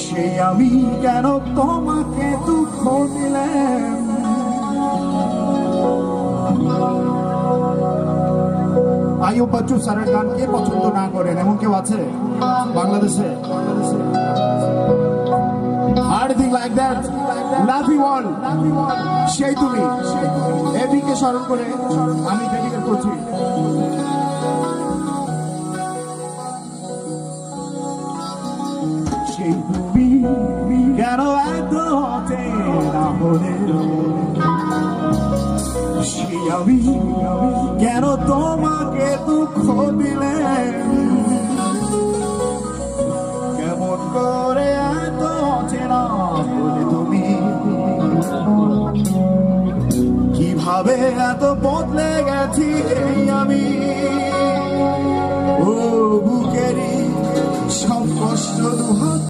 সেই আমি কেন তোমাকে দুঃখ দিলাম। আইয়ুব বাচ্চু স্যারের গান কে পছন্দ না করেন, এমন কেউ আছে বাংলাদেশে? Anything like that, love you all, সেই তুমি এবিকে স্মরণ করে আমি ডেডিকেট করছি। সেই তুমি কেন এত অচেনা হলে, সেই আমি কেন তোমাকে দুঃখ দিলে, কেমন করে এত অচেনা হলে তুমি, কিভাবে এত বদলে গেছি আমি। ও বুকেরই সব কষ্ট দুহাত